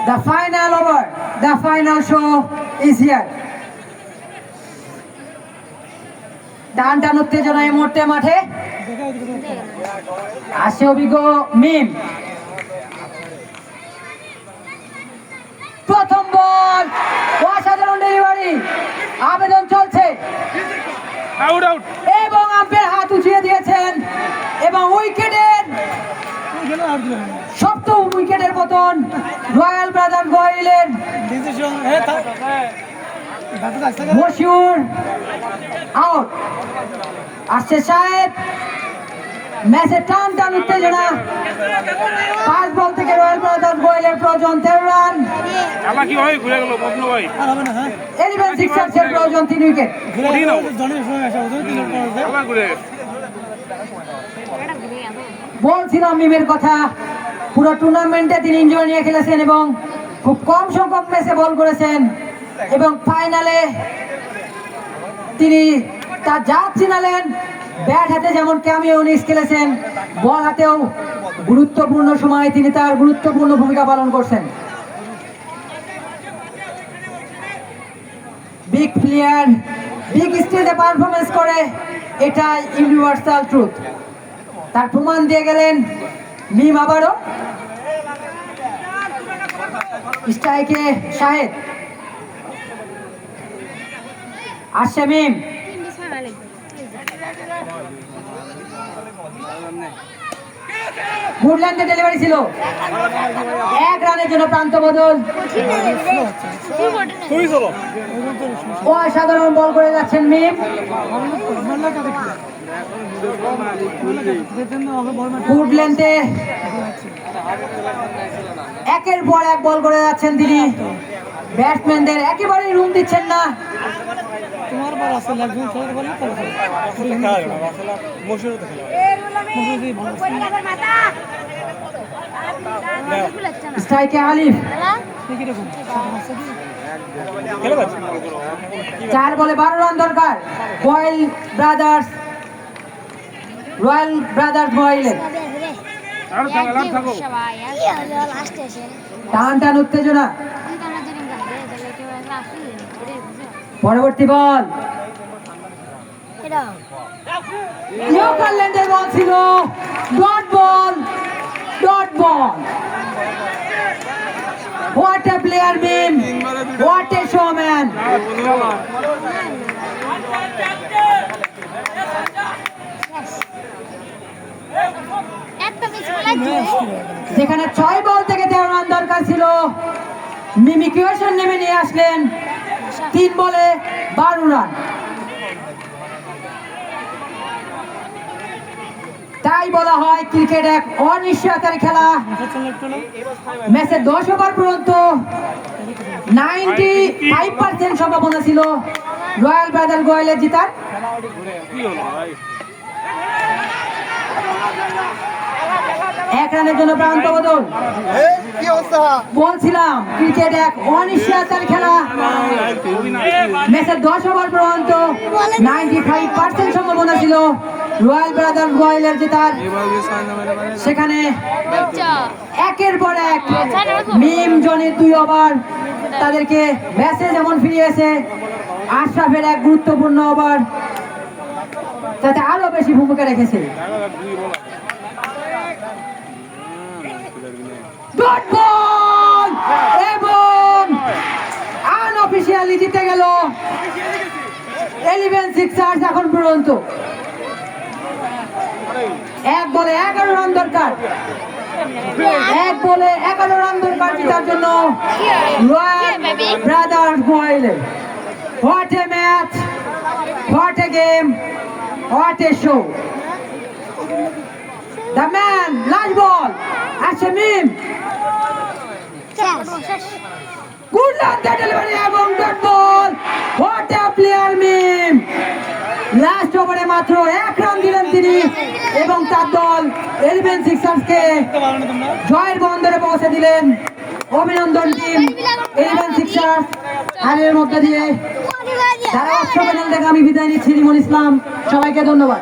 The final over, the final show is here. টান টান উত্তেজনা এই মুহূর্তে মাঠে আসছে অভিজ্ঞ মিম। প্রথম বল, অসাধারণ ডেলিভারি, আবেদন চলছে এবং আম্পায়ার হাত উঠিয়ে দিয়েছেন এবং উইকেটের সপ্তম উইকেটের পতন রয়্যাল ব্রাদার্স গোয়ালিয়রের মশিউর আউট। আসছে সাহেব, ম্যাচে টান টান উত্তেজনা, 5 বল থেকে রয়্যাল ব্রাদার্স গোয়ালিয়র প্রয়োজন 13 রান, এলিভেন সিক্সার্সের প্রয়োজন 3 উইকেট। বলছিলাম মিমের কথা, পুরো টুর্নামেন্টে তিনি এনজয় নিয়ে খেলেছেন এবং খুব কম সংখ্যক ম্যাচে বল করেছেন এবং ফাইনালে তিনি তার জাত চিনালেন। ব্যাট হাতে যেমন ক্যামিও ইনিংস খেলেছেন, বল হাতেও গুরুত্বপূর্ণ সময়ে তিনি তার গুরুত্বপূর্ণ ভূমিকা পালন করছেন। বিগ প্লেয়ার বিগ স্টেজে পারফরমেন্স করে, এটা ইউনিভার্সাল ট্রুথ, তার প্রমাণ দিয়ে গেলেন মিম। আবারও স্ট্রাইকে শাহেদ, আসছে মিম, গুডল্যান্ডে ডেলিভারি ছিল, 1 রানের জন্য প্রান্ত বদল। অসাধারণ বল করে যাচ্ছেন মিম। গুডল্যান্ডে একের পর এক বল করে যাচ্ছেন তিনি, ব্যাটসম্যানদের একেবারেই রুম দিচ্ছেন না। স্ট্রাইকে আলিফ, 4 বলে 12 রান দরকার রয়্যাল ব্রাদার্স গোয়ালিয়র। টান টান উত্তেজনা, পরবর্তী বল নিউজিল্যান্ডের বল ছিল, dot ball. What a player Mim, what a showman. যেখানে 6 বল থেকে 13 রান দরকার ছিল, মিম ইকুয়েশন নেমে নিয়ে আসলেন 3 বলে 12 রান। তাই বলা হয় ক্রিকেট এক অনিশ্চয়তার খেলা। ম্যাচের 10 ওভার পর্যন্ত 95% সম্ভাবনা ছিল রয়্যাল ব্রাদার্স গোয়ালিয়র জেতার। এক রানের জন্য প্রান্ত বদল। বলছিলাম ক্রিকেট এক অনিশ্চয়তার খেলা। ম্যাচের 10 ওভার পর্যন্ত 95% সম্ভাবনা ছিল রয়্যাল ব্রাদার্স গোয়ালিয়র জেতার। সেখানে একের পর এক মিম জনের 2 ওভার তাদেরকে ম্যাচে যেমন ফিরিয়েছে, আশরাফের এক গুরুত্বপূর্ণ ওভার তাতে আরো বেশি ভূমিকা রেখেছে। ডট বল এবং আনঅফিশিয়ালি জিতে গেল এলিভেন সিক্সার্স। এখন পর্যন্ত 1 বলে 11 রান দরকার, 1 বলে 11 রান দরকার জেতার জন্য royal brothers Gwalior. What a match, what a game, what a show. The man, last ball, আসছে মিম, গুডল্যান্ডে ডেলিভারি এবং dot ball. What a player মিম। লাস্ট ওভারে মাত্র 1 রান দিলেন তিনি এবং তার দল এলিভেন সিক্সার্সকে জয়ের বন্দরে পৌঁছে দিলেন। অভিনন্দন টিম এলিভেন সিক্সার্স। আর এর মধ্যে দিয়ে যারা অংশ প্যানেল থেকে আমি বিদায় নিচ্ছি, রিমন ইসলাম, সবাইকে ধন্যবাদ।